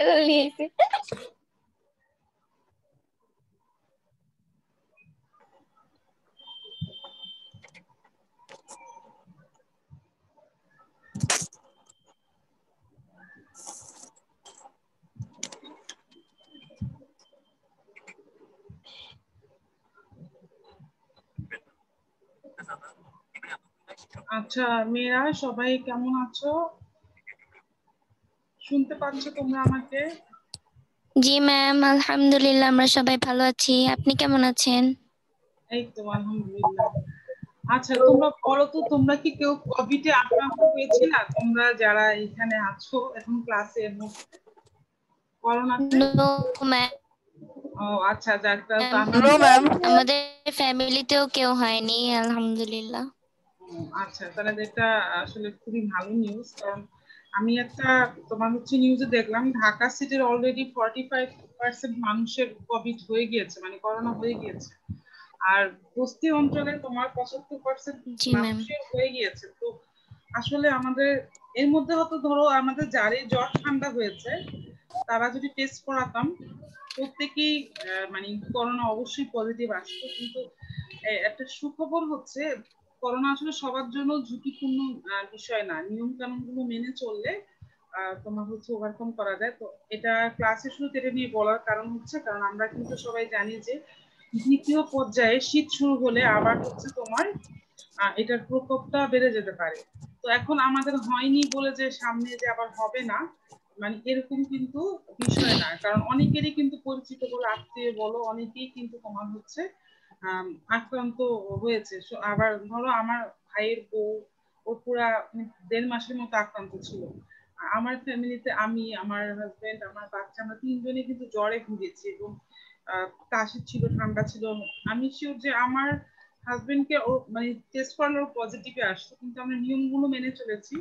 পাগল নিয়েছে। আচ্ছা মেয়েরা সবাই কেমন আছো? শুনতে পাচ্ছ তোমরা আমাকে? জি ম্যাম, আলহামদুলিল্লাহ আমরা সবাই ভালো আছি। আপনি কেমন আছেন? এই তো আলহামদুলিল্লাহ। আচ্ছা তোমরা বলো তো, তোমরা কি কেউ কোভিডে আক্রান্ত হয়েছিল? তোমরা যারা এখানে আছো এখন ক্লাসে করোনাতে? নো ম্যাম, ও আচ্ছা, যাক তো আমার নো ম্যাম। আমাদের ফ্যামিলিতেও কেউ হয়নি আলহামদুলিল্লাহ। আচ্ছা, তাহলে এটা আসলে খুবই ভালো নিউজ। কারণ আমি একটা তোমার হচ্ছে নিউজে দেখলাম ঢাকা সিটির অলরেডি 45% মানুষের কোভিড হয়ে গিয়েছে, মানে করোনা হয়ে গিয়েছে। আর বস্তি অঞ্চলে তোমার 75% জি ম্যাম। মানুষের হয়ে গিয়েছে। তো আসলে আমাদের এর মধ্যে হয়তো ধরো আমাদের যারই জ্বর ঠান্ডা হয়েছে তারা যদি টেস্ট করাতাম প্রত্যেকেই মানে করোনা অবশ্যই পজিটিভ আসতো। কিন্তু একটা সুখবর হচ্ছে করোনা আসলে সবার জন্য ঝুঁকিপূর্ণ বিষয় না, নিয়ম কানুন গুলো মেনে চললে তোমার হচ্ছে ওভারকাম করা যায়। তো এটা ক্লাসের শুরুতে এটা নিয়ে বলার কারণ হচ্ছে কারণ আমরা কিন্তু সবাই জানি যে দ্বিতীয় পর্যায়ে শীত শুরু হলে আবার হচ্ছে তোমার এটার প্রকোপটা বেড়ে যেতে পারে। তো এখন আমাদের হয়নি বলে যে সামনে যে আবার হবে না, মানে এরকম কিন্তু বিষয় না। কারণ অনেকেরই কিন্তু পরিচিত বলো, আত্মীয় বলো, অনেকেই কিন্তু তোমার হচ্ছে আক্রান্ত হয়েছে। আবার ধরো আমার ভাইয়ের বউ, ও পুরা 1.5 মাসের মতো আক্রান্ত ছিল। আমার ফ্যামিলিতে আমি, আমার হাজবেন্ড, আমার বাচ্চা, আমরা তিনজনই কিন্তু জ্বরে ভুগেছি এবং কাশি ছিল, ঠান্ডা ছিল। আমি শিওর যে আমার হাজবেন্ডকে ও মানে টেস্ট করালে ওর পজিটিভে আসতো, কিন্তু আমরা নিয়মগুলো মেনে চলেছি,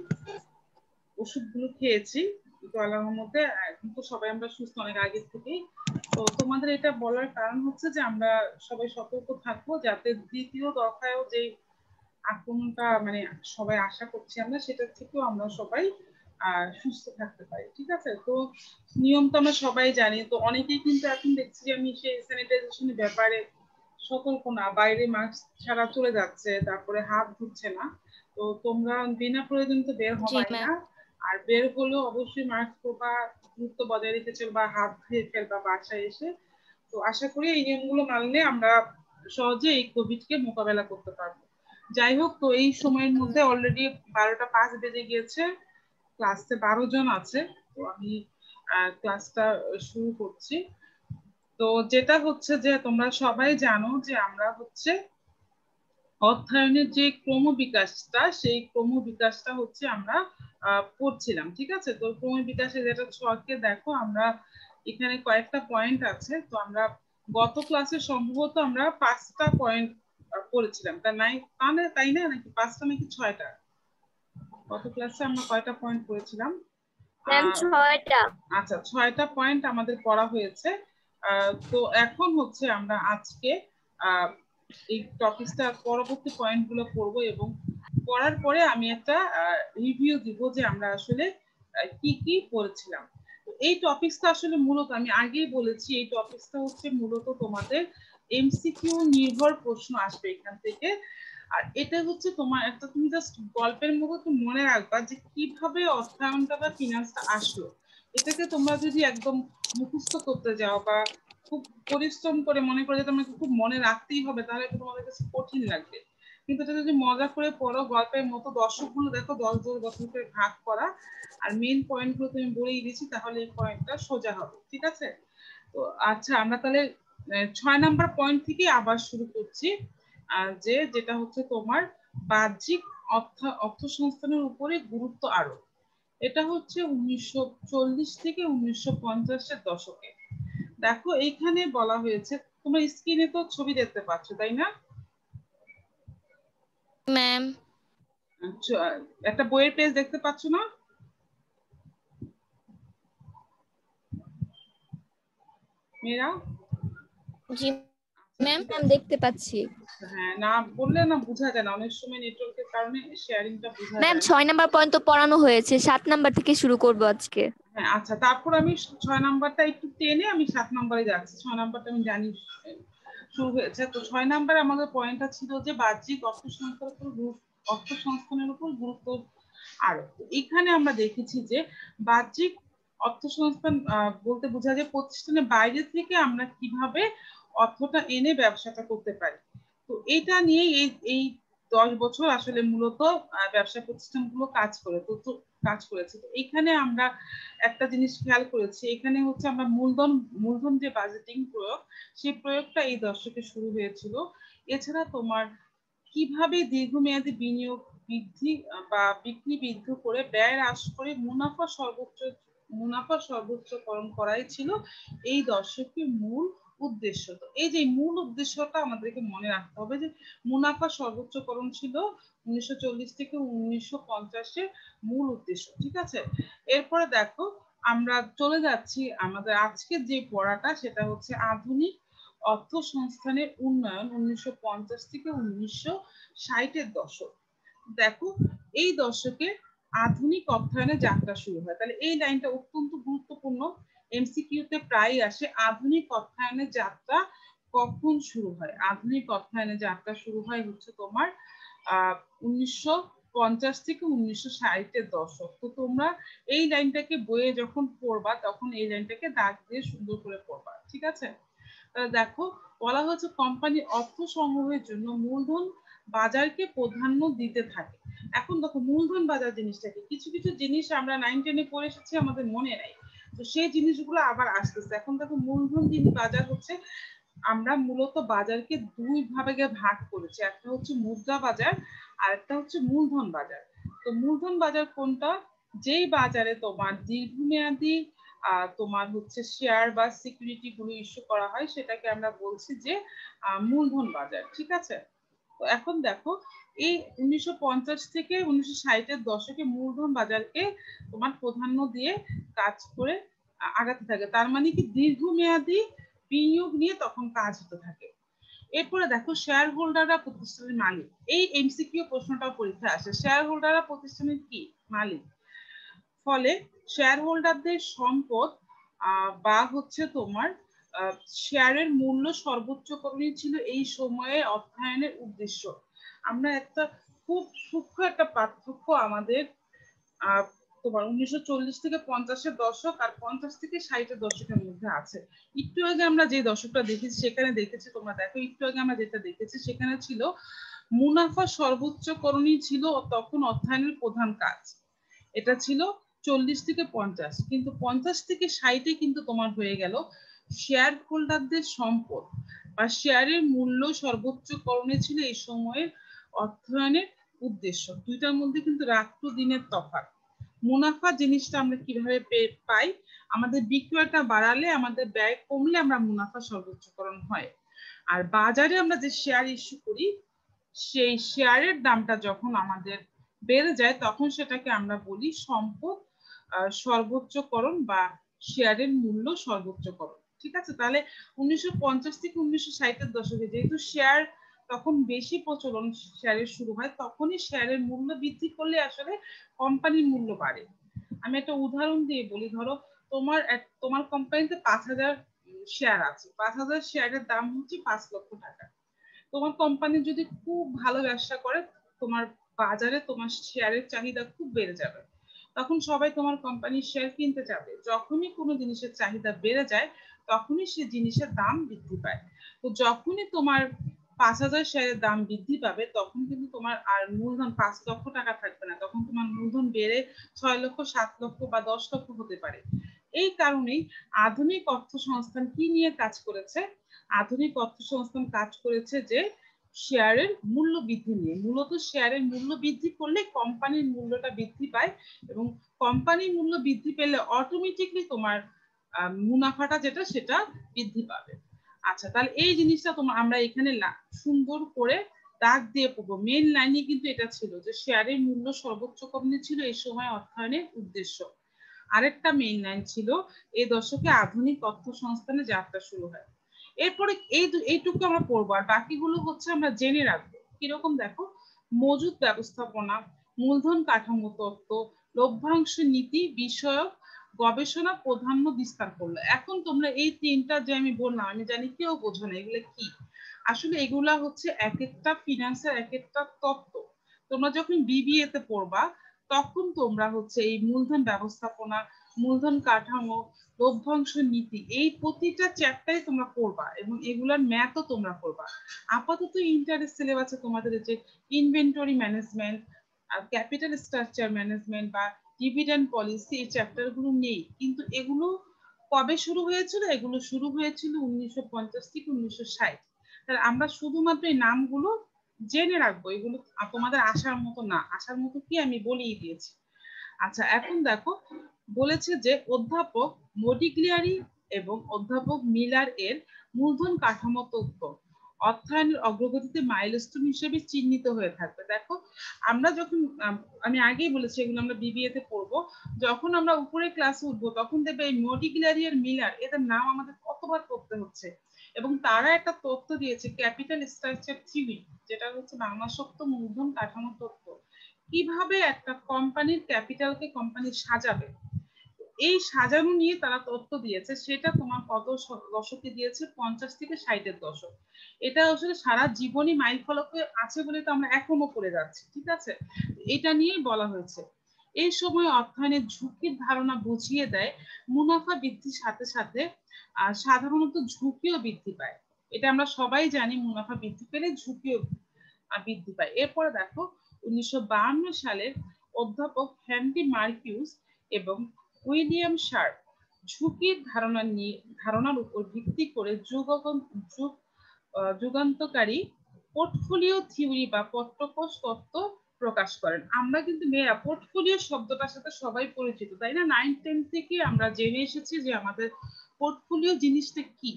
ওষুধগুলো খেয়েছি। তো আল্লাহর রহমতে এখন তো সবাই আমরা সুস্থ অনেক আগে থেকেই। তো তোমাদের এটা বলার কারণ হচ্ছে যে আমরা সবাই সতর্ক থাকবো যাতে দ্বিতীয় দফায়ও যে আক্রমণটা মানে সবাই আশা করছি আমরা, সেটা থেকেও আমরা সবাই সুস্থ থাকতে পারি। ঠিক আছে? তো নিয়ম তো আমরা সবাই জানি। তো অনেকেই কিন্তু এখন দেখছি যে আমি সেই স্যানিটাইজেশনের ব্যাপারে সতর্ক না, বাইরে মাস্ক ছাড়া চলে যাচ্ছে, তারপরে হাত ধুচ্ছে না। তো তোমরা বিনা প্রয়োজনে তো বের জি হবাই ম্যাম। না। আর বের হলেও অবশ্যই মাস্ক পরবা, দূরত্ব বজায় রেখে চলবা, হাত ধুয়ে ফেলবা বাসায় এসে। তো আশা করি এই নিয়মগুলো মানলে আমরা সহজে এই কোভিড কে মোকাবেলা করতে পারবো। যাই হোক, তো এই সময়ের মধ্যে অলরেডি 12টা 5 বেজে গিয়েছে, ক্লাসে 12 জন আছে। তো আমি ক্লাসটা শুরু করছি। তো যেটা হচ্ছে যে তোমরা সবাই জানো যে আমরা হচ্ছে অর্থায়নের যে ক্রমবিকাশটা, সেই ক্রমবিকাশটা হচ্ছে আমরা পড়ছিলাম। ঠিক আছে? তো ক্রমবিকাশে যেটা ছকে দেখো আমরা এখানে কয়েকটা পয়েন্ট আছে। তো আমরা গত ক্লাসে সম্ভবত আমরা 5টা পয়েন্ট পড়েছিলাম, তাই না? নাকি 5টা নাকি 6টা? গত ক্লাসে আমরা কয়টা পয়েন্ট পড়েছিলাম? ম্যাম 6টা। আচ্ছা, 6টা পয়েন্ট আমাদের পড়া হয়েছে। তো এখন হচ্ছে আমরা আজকে এই টপিকটা পরবর্তী পয়েন্ট গুলো পড়বো এবং পড়ার পরে আমি একটা রিভিউ দিব যে আমরা আসলে কি কি পড়েছিলাম। তো এই টপিকটা আসলে মূলত আমি আগেই বলেছি, এই টপিকটা হচ্ছে মূলত তোমাদের এমসিকিউ নির্ভর প্রশ্ন আসবে এখান থেকে। আর এটা হচ্ছে তোমার একটা, তুমি জাস্ট গল্পের মতো তুমি মনে রাখবা যে কিভাবে অর্থায়নটা বা ফিনান্সটা আসলো। এটাকে তোমরা যদি একদম মুখস্থ করতে যাও বা খুব পরিশ্রম করে মনে করে যে তোমাকে খুব মনে রাখতেই হবে, তাহলে তোমাদের কাছে কঠিন লাগবে। কিন্তু এটা যদি মজা করে পড়ো গল্পের মতো, দর্শকগুলো দেখো 10 10 বছর করে ভাগ করা, আর মেইন পয়েন্ট গুলো তুমি বলেই দিচ্ছি, তাহলে এই পয়েন্টটা সোজা হবে। ঠিক আছে? তো আচ্ছা, আমরা তাহলে 6 নাম্বার পয়েন্ট থেকে আবার শুরু করছি। যে যেটা হচ্ছে তোমার বাহ্যিক অর্থসংস্থানের উপরে গুরুত্ব আরোপ। এটা হচ্ছে 1940 থেকে 1950-এর দশকে। দেখো এইখানে বলা হয়েছে, তোমার স্ক্রিনে তো ছবি দেখতে পাচ্ছ তাই না? ম্যাম। আচ্ছা, একটা বইয়ের পেজ দেখতে পাচ্ছ না মেয়েরা? জি ম্যাম ম্যাম দেখতে পাচ্ছি। হ্যাঁ, না বললে না বোঝা যায় না, অনেক সময় নেটওয়ার্কের কারণে শেয়ারিংটা বোঝা ম্যাম যায় না। 6 নাম্বার পর্যন্ত পড়ানো হয়েছে, 7 নাম্বার থেকে শুরু করব আজকে। হ্যাঁ আচ্ছা, তারপর আমি 6 নাম্বারটা একটু টেনে আমি 7 নাম্বারে যাচ্ছি। 6 নাম্বারটা আমি জানি শুরু হয়েছে। তো 6 নাম্বারে আমাদের পয়েন্টটা ছিল যে বাহ্যিক অর্থসংস্থানের উপর গুরুত্ব আরোপ। এখানে আমরা দেখেছি যে বাহ্যিক অর্থসংস্থান বলতে বোঝা যায় প্রতিষ্ঠানের বাইরে থেকে আমরা কিভাবে অর্থটা এনে ব্যবসাটা করতে পারি। তো এটা নিয়ে এই 10 বছর আসলে মূলত ব্যবসা প্রতিষ্ঠানগুলো কাজ করেছে। তো এখানে আমরা একটা জিনিস খেয়াল করেছি, এখানে হচ্ছে আমরা মূলধন যে বাজেটিং প্রয়োগ, সেই প্রয়োগটা এই দশকে শুরু হয়েছিল। এছাড়া তোমার কিভাবে দীর্ঘমেয়াদী বিনিয়োগ বৃদ্ধি বা বিক্রি বৃদ্ধি করে ব্যয় হ্রাস করে মুনাফা সর্বোচ্চকরণ করাই ছিল এই দশকের মূল উদ্দেশ্য। তো এই যে মূল উদ্দেশ্যটা আমাদেরকে মনে রাখতে হবে যে মুনাফা সর্বোচ্চকরণ ছিল 1940 থেকে 1950-এর মূল উদ্দেশ্য। ঠিক আছে, এরপরে দেখো আমরা চলে যাচ্ছি আমাদের আজকের যে পড়াটা, সেটা হচ্ছে আধুনিক অর্থসংস্থানের উন্নয়ন 1950 থেকে 1960-এর দশক। দেখো এই দশকে আধুনিক অর্থায়নের যাত্রা শুরু হয়। তাহলে এই লাইনটা অত্যন্ত গুরুত্বপূর্ণ, এমসিকিউতে প্রায় আসে। আধুনিক অর্থায়নের যাত্রা কখন শুরু হয়? আধুনিক অর্থায়নের যাত্রা শুরু হয় হচ্ছে তোমার 1950 থেকে 1960-এর দশক। তো তোমরা এই লাইনটাকে বইয়ে যখন পড়বা তখন এই লাইনটাকে দাগ দিয়ে সুন্দর করে পড়বা। ঠিক আছে, দেখো বলা হচ্ছে কোম্পানি অর্থ সংগ্রহের জন্য মূলধন বাজারকে প্রাধান্য দিতে থাকে। এখন দেখো মূলধন বাজার জিনিসটাকে, কিছু কিছু জিনিস আমরা 9-10-এ পড়ে এসেছি, আমাদের মনে নাই। তো সেই জিনিসগুলো আবার আসতেছে। এখন দেখো মূলধন বাজার হচ্ছে, আমরা মূলত বাজারকে দুই ভাগে ভাগ করেছি, একটা হচ্ছে মুদ্রা বাজার আর একটা হচ্ছে মূলধন বাজার। তো মূলধন বাজার কোনটা? যেই বাজারে তোমার দীর্ঘমেয়াদী তোমার হচ্ছে শেয়ার বা সিকিউরিটি গুলো ইস্যু করা হয়, সেটাকে আমরা বলছি যে মূলধন বাজার। ঠিক আছে, তো এখন দেখো এই 1950 থেকে 1960-এর দশকে মূলধন বাজারকে তোমার প্রাধান্য দিয়ে কাজ করে আগাতে থাকে। তার মানে কি দীর্ঘমেয়াদী বিনিয়োগ নিয়ে তখন কাজ হতে থাকে। এরপরে দেখো শেয়ার হোল্ডাররা প্রতিষ্ঠানের মালিক। এই এমসিকিউ প্রশ্নটাও পরীক্ষায় আসে, শেয়ার হোল্ডাররা প্রতিষ্ঠানের কি মালিক। ফলে শেয়ার হোল্ডারদের সম্পদ বা হচ্ছে তোমার শেয়ারের মূল্য সর্বোচ্চকরণই ছিল এই সময়ে অর্থায়নের উদ্দেশ্য। আমরা একটা খুব সূক্ষ্ম একটা পার্থক্য আমাদের তোমার 1940 থেকে 50-এর দশক আর 50 থেকে 60-এর দশকের মধ্যে আছে। একটু আগে আমরা যে দশকটা দেখেছি সেখানে দেখেছি, তোমরা দেখো একটু আগে আমরা যেটা দেখেছি সেখানে ছিল মুনাফা সর্বোচ্চকরণই ছিল তখন অর্থায়নের প্রধান কাজ। এটা ছিল 40 থেকে 50, কিন্তু 50 থেকে 60-এ কিন্তু তোমার হয়ে গেল শেয়ার হোল্ডারদের সম্পদ বা শেয়ারের মূল্য সর্বোচ্চকরণে ছিল এই সময়ের অর্থায়নের উদ্দেশ্য। দুইটার মধ্যে কিন্তু রাত্র দিনের তফাৎ। মুনাফা জিনিসটা আমরা কিভাবে পাই? আমাদের বিক্রয়টা বাড়ালে, আমাদের ব্যয় কমলে আমরা মুনাফা সর্বোচ্চকরণ হয়। আর বাজারে আমরা যে শেয়ার ইস্যু করি, সেই শেয়ারের দামটা যখন আমাদের বেড়ে যায় তখন সেটাকে আমরা বলি সম্পদ সর্বোচ্চকরণ বা শেয়ারের মূল্য সর্বোচ্চকরণ। ঠিক আছে, তাহলে 1950 থেকে 1960-এর দশকে যেহেতু শেয়ার তখন বেশি প্রচলন শেয়ারের শুরু হয়, তখনই শেয়ারের মূল্য বৃদ্ধি করলে আসলে কোম্পানির মূল্য বাড়ে। আমি একটা উদাহরণ দিয়ে বলি, ধরো তোমার কোম্পানিতে 5,000 শেয়ার আছে, 5,000 শেয়ারের দাম হচ্ছে 5 লক্ষ টাকা। তোমার কোম্পানি যদি খুব ভালো ব্যবসা করে, তোমার বাজারে তোমার শেয়ারের চাহিদা খুব বেড়ে যাবে, তখন সবাই তোমার কোম্পানির শেয়ার কিনতে যাবে। যখনই কোনো জিনিসের চাহিদা বেড়ে যায় তখনই সে জিনিসের দাম বৃদ্ধি পায়। তো যখনই তোমার 5,000 শেয়ারের দাম বৃদ্ধি পাবে তখন কিন্তু তোমার আর মূলধন 5 লক্ষ টাকা থাকবে না, তখন তোমার মূলধন বেড়ে 6 লক্ষ, 7 লক্ষ বা 10 লক্ষ হতে পারে। এই কারণেই আধুনিক অর্থসংস্থান কি নিয়ে কাজ করেছে? আধুনিক অর্থসংস্থান কাজ করেছে যে শেয়ারের মূল্য বৃদ্ধি নিয়ে। মূলত শেয়ারের মূল্য বৃদ্ধি করলে কোম্পানির মূল্যটা বৃদ্ধি পায়, এবং কোম্পানির মূল্য বৃদ্ধি পেলে অটোমেটিকলি তোমার মুনাফাটা যেটা সেটা বৃদ্ধি পাবে। আচ্ছা, তাহলে এই জিনিসটা আমরা এখানে সুন্দর করে দাগ দিয়ে পড়বো। মেন লাইনে কিন্তু এটা ছিল যে শেয়ারের মূল্য সর্বোচ্চকরণে ছিল এই সময় অর্থায়নের উদ্দেশ্য। আরেকটা মেইন লাইন ছিল এই দশকে আধুনিক অর্থসংস্থানের যাত্রা শুরু হয়। এরপরে এইটুকু আমরা পড়বো, আর বাকিগুলো হচ্ছে আমরা জেনে রাখবো। কিরকম দেখো, মজুদ ব্যবস্থাপনা, মূলধন কাঠামো তত্ত্ব, লভ্যাংশ নীতি বিষয়ক গবেষণা প্রাধান্য বিস্তার করলো। এখন তোমরা এই তিনটা যে আমি বললাম, আমি জানি কেউ বোঝো না এগুলো কি। আসলে এগুলা হচ্ছে এক একটা ফিনান্সের এক একটা তত্ত্ব। তোমরা যখন বিবিএ তে পড়বা তখন তোমরা হচ্ছে এই মূলধন ব্যবস্থাপনা, মূলধন কাঠামো, লভ্যাংশ নীতি, এই প্রতিটা চ্যাপ্টারে তোমরা পড়বা এবং এগুলার ম্যাথও তোমরা করবা। আপাতত ইন্টারেস্ট সিলেবাসে তোমাদের যে ইনভেন্টরি ম্যানেজমেন্ট আর ক্যাপিটাল স্ট্রাকচার ম্যানেজমেন্ট বা ডিভিডেন্ড পলিসি, এই চ্যাপ্টার গুলো নেই, কিন্তু এগুলো কবে শুরু হয়েছিল? এগুলো শুরু হয়েছিল 1950 থেকে 1960। তাহলে আমরা শুধুমাত্র এই নামগুলো জেনে রাখবো, এগুলো তোমাদের আসার মতো না। আসার মতো কি আমি বলেই দিয়েছি। আচ্ছা, এখন দেখো, বলেছে যে অধ্যাপক মডিগ্লিয়ারি এবং অধ্যাপক মিলার এর মূলধন কাঠামো তত্ত্ব অর্থায়নের অগ্রগতিতে মাইলস্টোন হিসেবে চিহ্নিত হয়ে থাকবে। দেখো, আমরা যখন আমি আগেই বলেছি এগুলো আমরা বিবিএ তে পড়বো, যখন আমরা উপরে ক্লাসে উঠবো তখন দেখবে এই মডিগ্লিয়ারি আর মিলার, এদের নাম আমাদের কতবার পড়তে হচ্ছে। এবং তারা একটা তত্ত্ব দিয়েছে ক্যাপিটাল স্ট্রাকচার থিওরি, যেটা হচ্ছে বাংলা শব্দ মূলধন কাঠামো তত্ত্ব। কিভাবে একটা কোম্পানির ক্যাপিটালকে কোম্পানি সাজাবে, এই সাজানো নিয়ে তারা তথ্য দিয়েছে। সেটা তোমার কত দশকে দিয়েছে? 50 থেকে 60-এর দশক। এটা আসলে সারা জীবনই মাইল ফলকে আছে বলে তো আমরা এখনো পড়ে যাচ্ছি, ঠিক আছে? এটা নিয়েই বলা হয়েছে। এই সময় অর্থায়নের ঝুঁকির ধারণা বুঝিয়ে দেয় মুনাফা বৃদ্ধির সাথে সাথে সাধারণত ঝুঁকিও বৃদ্ধি পায়। এটা আমরা সবাই জানি, মুনাফা বৃদ্ধি পেলে ঝুঁকিও বৃদ্ধি পায়। এরপরে দেখো, 1952 সালের অধ্যাপক হেনরি মার্কিউস এবং উইলিয়াম শার্প ঝুঁকির ধারণার উপর ভিত্তি করে যুগান্তকারী পোর্টফোলিও থিওরি বা পট্টকোষ তত্ত্ব প্রকাশ করেন। আমরা কিন্তু মেয়েরা পোর্টফোলিও শব্দটার সাথে সবাই পরিচিত, তাই না? 9-10 থেকে আমরা জেনে এসেছি যে আমাদের পোর্টফোলিও জিনিসটা কি,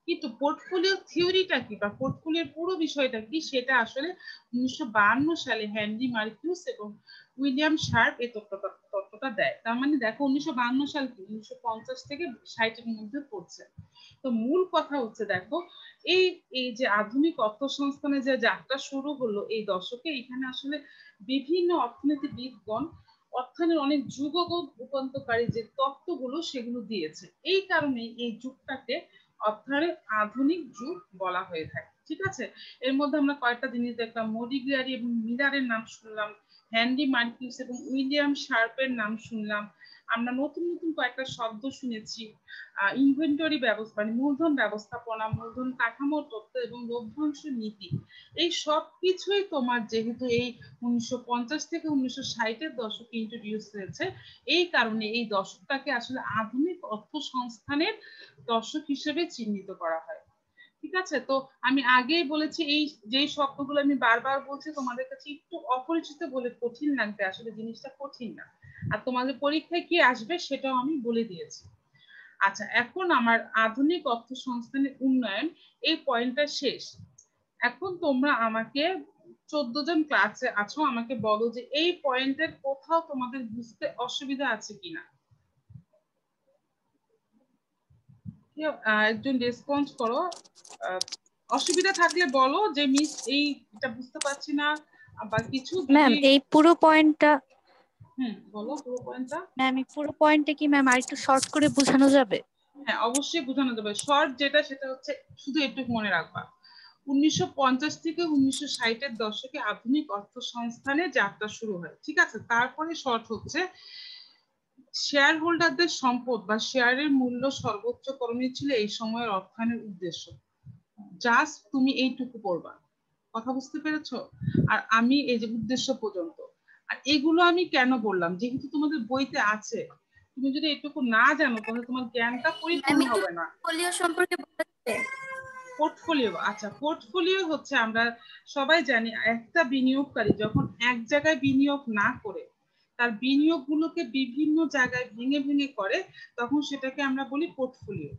কিন্তু পোর্টফোলিও থিওরিটা কি বা পোর্টফোলিওর পুরো বিষয়টা কি, সেটা আসলে 1952 সালে হেনরি মার্কিউস এবং উইলিয়াম শার্প এই তত্ত্বটা দেয়। তার মানে দেখো, 1952 সাল কি 1950 থেকে 60-এর মধ্যে পড়ছে। তো মূল কথা হচ্ছে, দেখো, এই এই যে আধুনিক অর্থসংস্থানের যে যাত্রা শুরু হলো এই দশকে, এখানে আসলে বিভিন্ন অর্থনীতিবিদগণ অর্থায়নের অনেক যুগগত রূপান্তরকারী যে তত্ত্বগুলো সেগুলো দিয়েছে। এই কারণে এই যুগটাকে অর্থায়নের আধুনিক যুগ বলা হয়ে থাকে, ঠিক আছে? এর মধ্যে আমরা কয়েকটা জিনিস দেখলাম, মডিগ্লিয়ারি এবং মিলারের নাম শুনলাম, হেনরি মার্কিউস এবং উইলিয়াম শার্পের নাম শুনলাম। আমরা নতুন নতুন কয়েকটা শব্দ শুনেছি, ইনভেন্টরি ব্যবস্থা মানে মূলধন ব্যবস্থাপনা, মূলধন কাঠামো তত্ত্ব এবং লভ্যাংশ নীতি। এই সব কিছুই তোমার যেহেতু এই 1950 থেকে 1960-এর দশকে ইন্ট্রোডিউস হয়েছে, এই কারণে এই দশকটাকে আসলে আধুনিক অর্থসংস্থানের দশক হিসেবে চিহ্নিত করা হয়, ঠিক আছে? তো আমি আগেই বলেছি, এই যে শব্দগুলো আমি বারবার বলছি তোমাদের কাছে একটু অপরিচিত বলে কঠিন লাগবে, আসলে জিনিসটা কঠিন না। আর তোমাদের পরীক্ষায় কি আসবে সেটাও আমি বলে দিয়েছি। আচ্ছা, এখন আমার আধুনিক অর্থসংস্থানের উন্নয়ন এই পয়েন্টটা শেষ। এখন তোমরা আমাকে 14 জন ক্লাসে আছো, আমাকে বলো যে এই পয়েন্টের কোথাও তোমাদের বুঝতে অসুবিধা আছে কিনা। একজন রেসপন্স করো। অসুবিধা থাকলে বলো যে মিস এইটা বুঝতে পারছি না বা কিছু ম্যাম যদি। এই পুরো পয়েন্টটা বলো পুরো পয়েন্টটা। ম্যাম এই পুরো পয়েন্টটা কি ম্যাম আরেকটু শর্ট করে বোঝানো যাবে? হ্যাঁ, অবশ্যই বোঝানো যাবে। শর্ট যেটা সেটা হচ্ছে শুধু একটু মনে রাখবা, 1950 থেকে 1960-এর দশকে আধুনিক অর্থসংস্থানের যাত্রা শুরু হয়, ঠিক আছে? তারপরে শর্ট হচ্ছে শেয়ার হোল্ডারদের সম্পদ বা শেয়ারের মূল্য সর্বোচ্চকরণই ছিল এই সময়ের অর্থায়নের উদ্দেশ্য। জাস্ট তুমি এইটুকু পড়বা, কথা বুঝতে পেরেছো? আর আমি এই যে উদ্দেশ্য পর্যন্ত, আর এগুলো আমি কেন বললাম, যেহেতু তোমাদের বইতে আছে, তুমি যদি এটুকু না জানো তাহলে তোমার জ্ঞানটা পরিপূর্ণ হবে না। পোলিও সম্পর্কে বলতে পোর্টফোলিও, আচ্ছা, পোর্টফোলিও হচ্ছে আমরা সবাই জানি একটা বিনিয়োগকারী যখন এক জায়গায় বিনিয়োগ না করে তার বিনিয়োগগুলোকে বিভিন্ন জায়গায় ভেঙে ভেঙে করে, তখন সেটাকে আমরা বলি পোর্টফোলিও।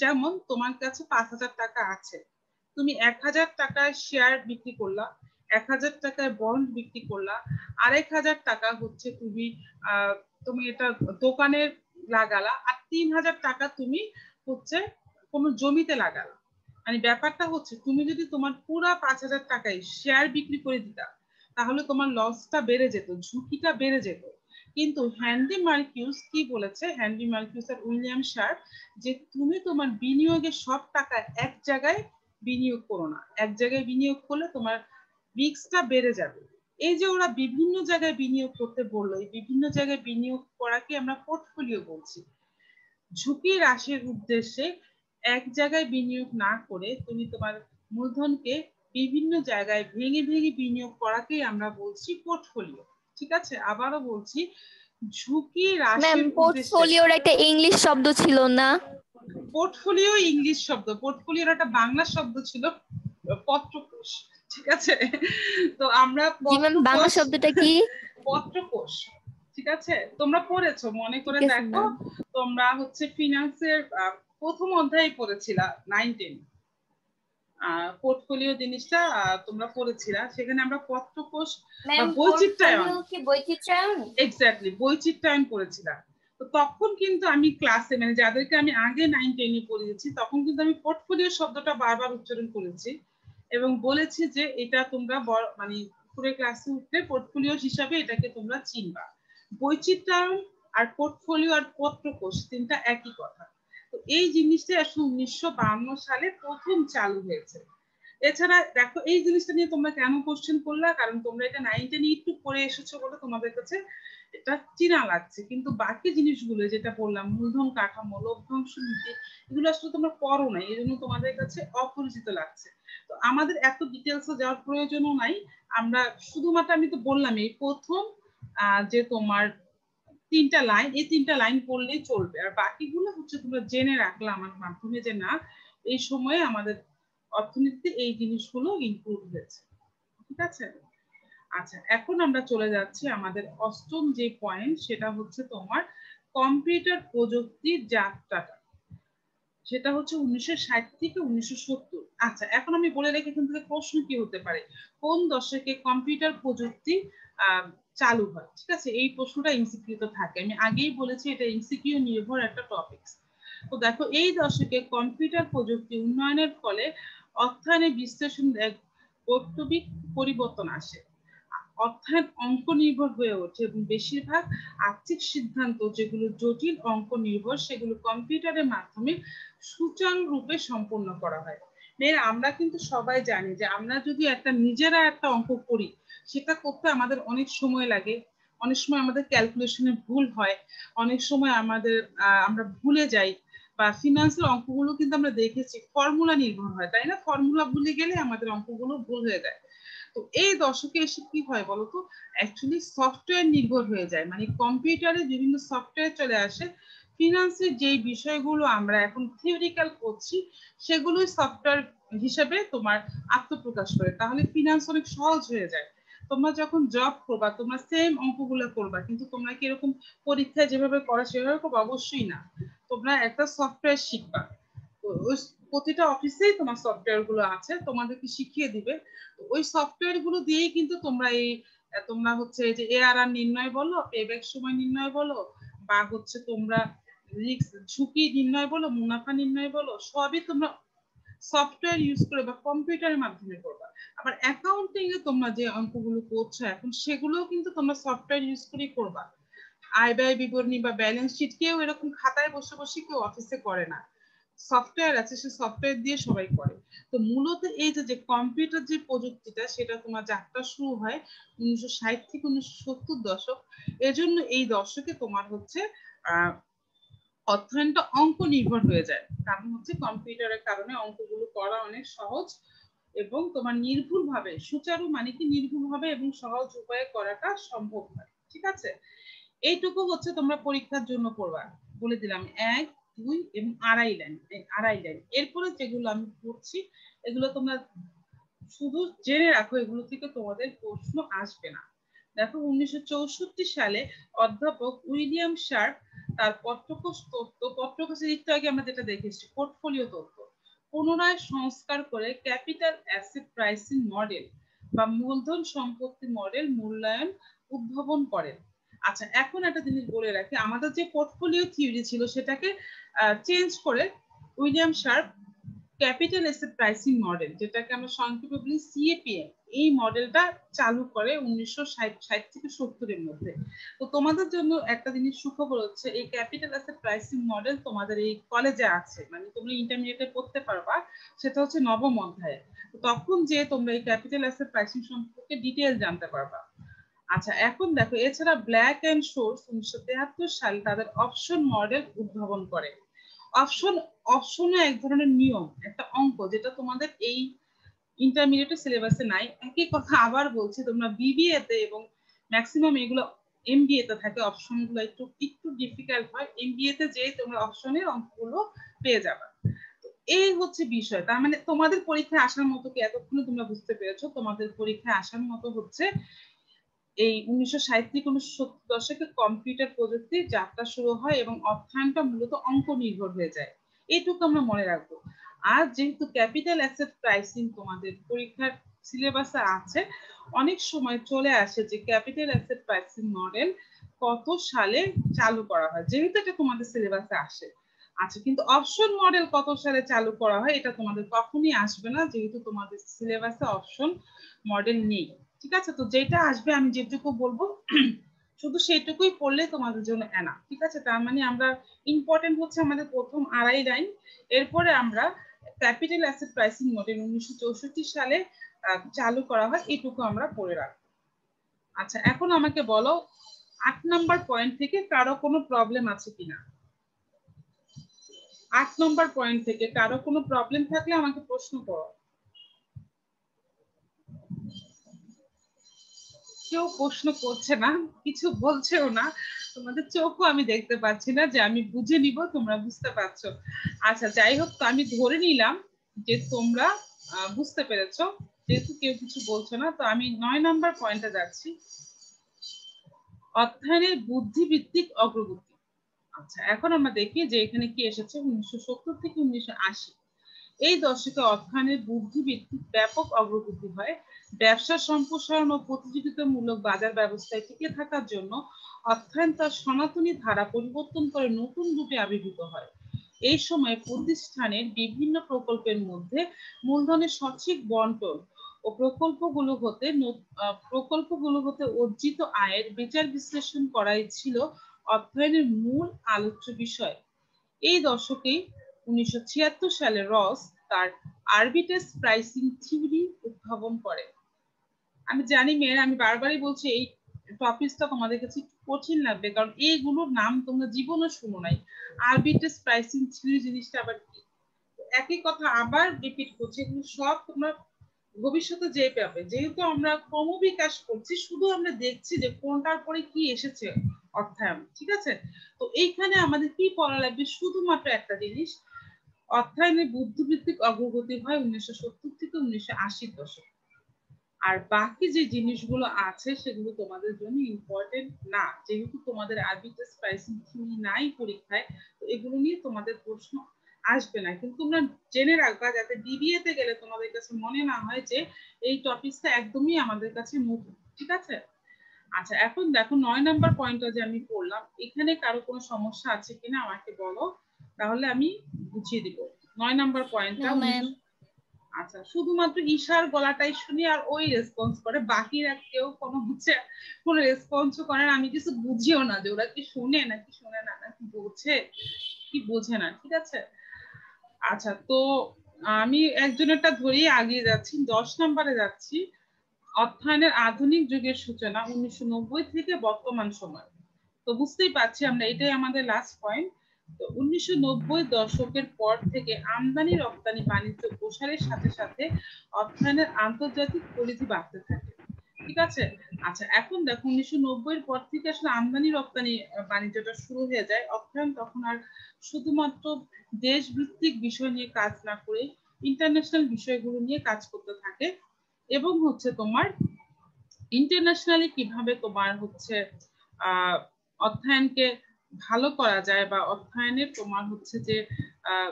যেমন তোমার কাছে 5,000 টাকা আছে, তুমি 1,000 টাকায় শেয়ার বিক্রি করলা, 1,000 টাকায় বন্ড বিক্রি করলা, 1,500 টাকা হচ্ছে তুমি এটা দোকানে লাগালা, আর 3,000 টাকা তুমি হচ্ছে কোনো জমিতে লাগালা। মানে ব্যাপারটা হচ্ছে তুমি যদি তোমার পুরা 5,000 টাকায় শেয়ার বিক্রি করে দিতা, তাহলে তোমার লসটা বেড়ে যেত, ঝুঁকিটা বেড়ে যেত। কিন্তু হ্যান্ডি মার্কিউস কি বলেছে, হ্যান্ডি মার্কিউস আর উইলিয়াম শার্প, যে তুমি তোমার বিনিয়োগের সব টাকা এক জায়গায় বিনিয়োগ করো না। এক জায়গায় বিনিয়োগ করলে তোমার রিস্কটা বেড়ে যাবে। এই যে ওরা বিভিন্ন জায়গায় বিনিয়োগ করতে বললো, এই বিভিন্ন জায়গায় বিনিয়োগ করাকে আমরা পোর্টফোলিও বলছি। ঝুঁকি হ্রাসের উদ্দেশ্যে এক জায়গায় বিনিয়োগ না করে তুমি তোমার মূলধনকে বিভিন্ন জায়গায় ভেঙে ভেঙে বিনিয়োগ করাকেই আমরা বলছি পোর্টফোলিও। ঠিক আছে, আবারও বলছি, ঝুঁকি ম্যাম, হ্রাসের উদ্দেশ্যে। পোর্টফোলিওর একটা ইংলিশ শব্দ ছিল না? পোর্টফোলিও ইংলিশ শব্দ, পোর্টফোলিওর একটা বাংলা শব্দ ছিল পত্রকোষ। ঠিক আছে, তো আমরা জি ম্যাম, বাংলা পত্রকোষ, শব্দটা কি? পত্রকোষ। ঠিক আছে, তোমরা পড়েছো, মনে ঠিক করে আছে দেখো। ম্যাম। তোমরা হচ্ছে ফিনান্সের প্রথম অধ্যায়ে পড়েছিলা 9-10, পোর্টফোলিও জিনিসটা তোমরা পড়েছিলা। সেখানে আমরা পত্রকোষ বা ম্যাম, বৈচিত্র্যায়ন, পোর্টফোলিও কি বৈচিত্র্যায়ন? এক্স্যাক্টলি বৈচিত্র্যায়ন পড়েছিলাম। তো তখন কিন্তু আমি ক্লাসে, মানে যাদেরকে আমি আগে 9-10-এ পড়িয়েছি, তখন কিন্তু আমি পোর্টফোলিও শব্দটা বারবার উচ্চারণ করেছি এবং বলেছি যে এটা তোমরা মানে পুরো ক্লাসে উঠলে পোর্টফোলিও হিসাবে এটাকে তোমরা চিনবা। বৈচিত্র্যায়ন আর পোর্টফোলিও আর পত্রকোষ তিনটা একই কথা। তো এই জিনিসটা আসলে 1952 সালে প্রথম চালু হয়েছে। এছাড়া দেখো, এই জিনিসটা নিয়ে তোমরা কেন কোশ্চেন করলা, কারণ তোমরা এটা 9-10 একটু পড়ে এসেছো বলে তোমাদের কাছে এটা চিনা লাগছে, কিন্তু বাকি জিনিসগুলো যেটা বললাম, মূলধন কাঠামো, লভ্যাংশ নীতি, এগুলো আসলে তোমরা পড়ো না, এই জন্য তোমাদের কাছে অপরিচিত লাগছে। তো আমাদের এত ডিটেলসে যাওয়ার প্রয়োজনও নাই। আমরা শুধুমাত্র, আমি তো বললাম এই প্রথম যে তোমার 3টা লাইন, এই 3টা লাইন পড়লেই চলবে, আর বাকিগুলো হচ্ছে তোমরা জেনে রাখলে আমার মাধ্যমে, যে না এই সময়ে আমাদের অর্থনীতিতে এই জিনিসগুলো ইনক্লুড হয়েছে। ঠিক আছে, আচ্ছা, এখন আমরা চলে যাচ্ছি আমাদের অষ্টম যে পয়েন্ট, সেটা হচ্ছে তোমার কম্পিউটার প্রযুক্তির যাত্রাটা। সেটা হচ্ছে 1960 থেকে 1970। আচ্ছা, এখন আমি বলে রেখে এখান থেকে প্রশ্ন কি হতে পারে, কোন দশকে কম্পিউটার প্রযুক্তি চালু হয়? ঠিক আছে, এই প্রশ্নটা এমসিকিউ তে থাকে, আমি আগেই বলেছি এটা এমসিকিউ নির্ভর একটা টপিক। তো দেখো, এই দশকে কম্পিউটার প্রযুক্তি উন্নয়নের ফলে অর্থায়নে বিশ্লেষণ এক বৈপ্লবিক পরিবর্তন আসে। অর্থাৎ অঙ্ক নির্ভর হয়ে ওঠে এবং বেশিরভাগ আর্থিক সিদ্ধান্ত যেগুলো জটিল অঙ্ক নির্ভর, সেগুলো কম্পিউটারের মাধ্যমে সুচারুরূপে সম্পন্ন করা হয়। আমরা কিন্তু সবাই জানি যে আমরা যদি একটা নিজেরা একটা অঙ্ক করি, সেটা করতে আমাদের অনেক সময় লাগে, অনেক সময় আমাদের ক্যালকুলেশনে ভুল হয়, অনেক সময় আমাদের আমরা ভুলে যাই, বা ফিনান্সের অঙ্কগুলো কিন্তু আমরা দেখেছি ফর্মুলা নির্ভর হয়, তাই না? ফর্মুলা ভুলে গেলে আমাদের অঙ্কগুলো ভুল হয়ে যায়। তো এই দশকে এসে কি হয় বলতো, অ্যাকচুয়ালি সফটওয়্যার নির্ভর হয়ে যায়, মানে কম্পিউটারে বিভিন্ন সফটওয়্যার চলে আসে। ফিনান্সের যে বিষয়গুলো আমরা এখন থিওরিক্যাল করছি, সেগুলোই সফটওয়্যার হিসেবে তোমার আত্মপ্রকাশ করে, তাহলে ফিনান্স অনেক সহজ হয়ে যায়। তোমরা যখন জব করবা, তোমরা সেম অঙ্কগুলো করবা, কিন্তু তোমরা কি এরকম পরীক্ষায় যেভাবে করা সেভাবে করবা? অবশ্যই না। তোমরা একটা সফটওয়্যার শিখবা, প্রতিটা অফিসেই তোমার সফটওয়্যার গুলো আছে, তোমাদেরকে শিখিয়ে দিবে। ওই সফটওয়্যার গুলো দিয়েই কিন্তু তোমরা তোমরা হচ্ছে এই যে এআরআর নির্ণয় বলো, পেব্যাক সময় নির্ণয় বলো, বা হচ্ছে তোমরা রিস্ক ঝুঁকি নির্ণয় বলো, মুনাফা নির্ণয় বলো, সবই তোমরা সফটওয়্যার ইউজ করে বা কম্পিউটারের মাধ্যমে করবা। আবার অ্যাকাউন্টিং এ তোমরা যে অঙ্কগুলো করছো এখন, সেগুলোও কিন্তু তোমরা সফটওয়্যার ইউজ করেই করবা। আয় ব্যয় বিবরণী বা ব্যালেন্স শিট কেউ এরকম খাতায় বসে বসে কেউ অফিসে করে না, সফটওয়্যার আছে, সে সফটওয়্যার দিয়ে সবাই করে। তো মূলত এই যে কম্পিউটার যে প্রযুক্তিটা, সেটা তোমার যাত্রা শুরু হয় 1960 থেকে 1970 দশক। এজন্য এই দশকে তোমার হচ্ছে আহ অধ্যয়নটা অঙ্ক নির্ভর হয়ে যায়, কারণ হচ্ছে কম্পিউটারের কারণে অঙ্কগুলো করা অনেক সহজ এবং তোমার নির্ভুল ভাবে, সুচারু মানে কি নির্ভুল ভাবে এবং সহজ উপায়ে করাটা সম্ভব হয়। ঠিক আছে, এইটুকু হচ্ছে তোমরা পরীক্ষার জন্য পড়বা, বলে দিলাম 1, 2 এবং আড়াই লাইন, আড়াই লাইন। এরপরে যেগুলো আমি পড়ছি, এগুলো তোমরা শুধু জেনে রাখো, এগুলো থেকে তোমাদের প্রশ্ন আসবে না। দেখো, 1964 সালে অধ্যাপক উইলিয়াম শার্প তার পত্রকোষ তত্ত্ব, পত্রকোষের একটু আগে আমরা যেটা দেখেছি পোর্টফোলিও তত্ত্ব, পুনরায় সংস্কার করে ক্যাপিটাল অ্যাসেট প্রাইসিং মডেল বা মূলধন সম্পত্তি মডেল মূল্যায়ন উদ্ভাবন করেন। আচ্ছা, এখন একটা জিনিস বলে রাখি, আমাদের যে পোর্টফোলিও থিওরি ছিল সেটাকে চেঞ্জ করে William sharp capital asset pricing model, যেটাকে আমরা সংক্ষেপে বলি সিএপিএম, এই মডেলটা চালু করে 1960 থেকে 70-এর মধ্যে। তো তোমাদের জন্য একটা জিনিস সুখবর হচ্ছে, এই ক্যাপিটাল অ্যাসেট প্রাইসিং মডেল তোমাদের এই কলেজে আছে, মানে তোমরা ইন্টারমিডিয়েটে পড়তে পারবা, সেটা হচ্ছে নবম অধ্যায়ে। তখন যে তোমরা এই ক্যাপিটাল অ্যাসেট প্রাইসিং সম্পর্কে ডিটেইল জানতে পারবা। আচ্ছা, এখন দেখো, এছাড়া ব্ল্যাক এন্ড শোর্স 1973 সালে তাদের অপশন মডেল উদ্ভাবন করে। অপশনে এক ধরনের নিয়ম, একটা অঙ্ক, যেটা তোমাদের এই ইন্টারমিডিয়েট সিলেবাসে নাই। একই কথা আবার বলছি, তোমরা বিবিএ তে এবং ম্যাক্সিমাম এগুলো এমবিএ তে থাকে, অপশন গুলো একটু একটু ডিফিকাল্ট হয়। এমবিএ তে যেই তোমরা অপশনের অঙ্কগুলো পেয়ে যাবে। এই হচ্ছে বিষয়। তার মানে তোমাদের পরীক্ষায় আসার মতো কি, এতক্ষণে তোমরা বুঝতে পেরেছো তোমাদের পরীক্ষায় আসার মতো হচ্ছে এই 1960 থেকে 1970 দশকে কম্পিউটার প্রযুক্তির যাত্রা শুরু হয় এবং অর্থায়নটা মূলত অঙ্ক নির্ভর হয়ে যায়। এইটুকু আমরা মনে রাখবো। আর যেহেতু ক্যাপিটাল অ্যাসেট প্রাইসিং তোমাদের পরীক্ষার সিলেবাসে আছে, অনেক সময় চলে আসে যে ক্যাপিটাল অ্যাসেট প্রাইসিং মডেল কত সালে চালু করা হয়, যেহেতু এটা তোমাদের সিলেবাসে আসে। আচ্ছা, কিন্তু অপশন মডেল কত সালে চালু করা হয় এটা তোমাদের কখনই আসবে না, যেহেতু তোমাদের সিলেবাসে অপশন মডেল নেই। ঠিক আছে, তো যেটা আসবে আমি যেটুকু বলবো শুধু সেইটুকুই পড়লে তোমাদের জন্য এনা। ঠিক আছে, তার মানে আমরা ইম্পর্টেন্ট হচ্ছে আমাদের প্রথম আড়াই লাইন, এরপরে আমরা ক্যাপিটাল অ্যাসেট প্রাইসিং মডেল 1964 সালে চালু করা হয়, এটুকু আমরা পড়ে রাখবো। আচ্ছা, এখন আমাকে বলো 8 নাম্বার পয়েন্ট থেকে কারো কোনো প্রবলেম আছে কিনা। 8 নাম্বার পয়েন্ট থেকে কারো কোনো প্রবলেম থাকলে আমাকে প্রশ্ন করো। কেউ প্রশ্ন করছে না, কিছু বলছেও না, তোমাদের চোখও আমি দেখতে পাচ্ছি না যে আমি বুঝে নিব তোমরা বুঝতে পারছো। আচ্ছা, যাই হোক, তো আমি ধরে নিলাম যে তোমরা বুঝতে পেরেছো, যেহেতু কেউ কিছু বলছো না। তো আমি 9 নাম্বার পয়েন্টে যাচ্ছি, অধ্যয়নের বুদ্ধিভিত্তিক অগ্রগতি। আচ্ছা, এখন আমরা দেখি যে এখানে কি এসেছে, 1970 থেকে 1980 এই দশকে অর্থায়নের বুদ্ধিভিত্তিক ব্যাপক অগ্রগতি হয়। ব্যবসা সম্প্রসারণ ও প্রতিযোগিতামূলক বাজার ব্যবস্থায় টিকে থাকার জন্য অর্থায়ন তার সনাতনী ধারা পরিবর্তন করে নতুন রূপে আবির্ভূত হয়। এই সময় প্রতিষ্ঠানের বিভিন্ন প্রকল্পের মধ্যে মূলধনের সঠিক বন্টন ও প্রকল্পগুলো হতে অর্জিত আয়ের বিচার বিশ্লেষণ করাই ছিল অর্থায়নের মূল আলোচ্য বিষয়। এই দশকেই 1976 সালে রস তার আরবিট্রেজ প্রাইসিং থিওরি উদ্ভাবন করে। আমি জানি মেয়েরা, আমি বারবারই বলছি এই টপিকটা তোমাদের কাছে একটু কঠিন লাগবে, কারণ এইগুলোর নাম তোমরা জীবনে শুনো নাই। আরবিট্রেজ প্রাইসিং থিওরি জিনিসটা আবার কি, একই কথা আবার রিপিট করছি, এগুলো সব তোমরা ভবিষ্যতে যে পাবে। যেহেতু আমরা ক্রমবিকাশ করছি, শুধু আমরা দেখছি যে কোনটার পরে কি এসেছে অর্থায়ন। ঠিক আছে, তো এইখানে আমাদের কি পড়া লাগবে, শুধুমাত্র একটা জিনিস, অর্থায়নের বুদ্ধিভিত্তিক অগ্রগতি হয় 1970 থেকে 1980 দশক। আর বাকি যে জিনিসগুলো আছে সেগুলো তোমাদের জন্য ইম্পর্টেন্ট না, যেহেতু তোমাদের আরবিট্রেজ প্রাইসিং থিওরি নাই পরীক্ষায়, তো এগুলো নিয়ে তোমাদের প্রশ্ন আসবে না। কিন্তু তোমরা জেনে রাখবা, যাতে বিবিএ তে গেলে তোমাদের কাছে মনে না হয় যে এই টপিকটা একদমই আমাদের কাছে নতুন। ঠিক আছে, আচ্ছা, এখন দেখো 9 নাম্বার পয়েন্টটা যে আমি পড়লাম, এখানে কারো কোনো সমস্যা আছে কিনা আমাকে বলো, তাহলে আমি বুঝিয়ে দিব। 9 নাম্বার পয়েন্টটা, ম্যাম। আচ্ছা, শুধুমাত্র ঈশার গলাটাই শুনি আর ওই রেসপন্স করে, বাকিরা কেউ কোনো হচ্ছে কোনো রেসপন্সও করে না। আমি কিছু বুঝিও না যে ওরা কি শুনে নাকি শুনে না, নাকি বোঝে কি বোঝে না। ঠিক আছে, আচ্ছা, তো আমি একজনেরটা ধরেই আগিয়ে যাচ্ছি, 10 নম্বরে যাচ্ছি। অর্থায়নের আধুনিক যুগের সূচনা 1990 থেকে বর্তমান সময়। তো বুঝতেই পারছি আমরা, এটাই আমাদের লাস্ট পয়েন্ট। তো 1990 দশকের পর থেকে আমদানি রপ্তানি বাণিজ্য প্রসারের সাথে সাথে অর্থায়নের আন্তর্জাতিক পরিধি বাড়তে থাকে। ঠিক আছে, আচ্ছা, এখন দেখো 1990 পর থেকে আসলে আমদানি রপ্তানি বাণিজ্যটা শুরু হয়ে যায়। অর্থায়ন তখন আর শুধুমাত্র দেশ ভিত্তিক বিষয় নিয়ে কাজ না করে ইন্টারন্যাশনাল বিষয়গুলো নিয়ে কাজ করতে থাকে, এবং হচ্ছে তোমার ইন্টারন্যাশনালি কিভাবে তোমার হচ্ছে আহ অর্থায়নকে ভালো করা যায়, বা অর্থায়নের তোমার হচ্ছে যে আহ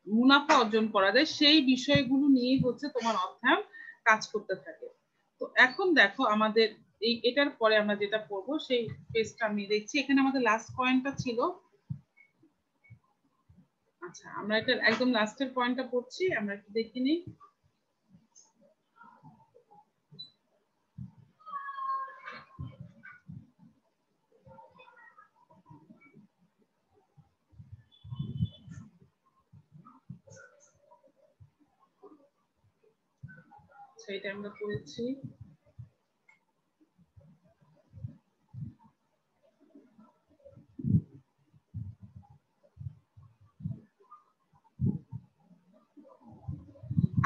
মুনাফা অর্জন করা যায়, সেই বিষয়গুলো নিয়ে হচ্ছে তোমার অর্থায়ন কাজ করতে থাকে। তো এখন দেখো আমাদের এটার পরে আমরা যেটা পড়বো সেই পেজটা আমি দেখছি, এখানে আমাদের লাস্ট পয়েন্টটা ছিল আচ্ছা, আমরা এটা একদম লাস্টের পয়েন্টটা পড়ছি, আমরা একটু দেখে নিই। এটা আমরা পড়েছি।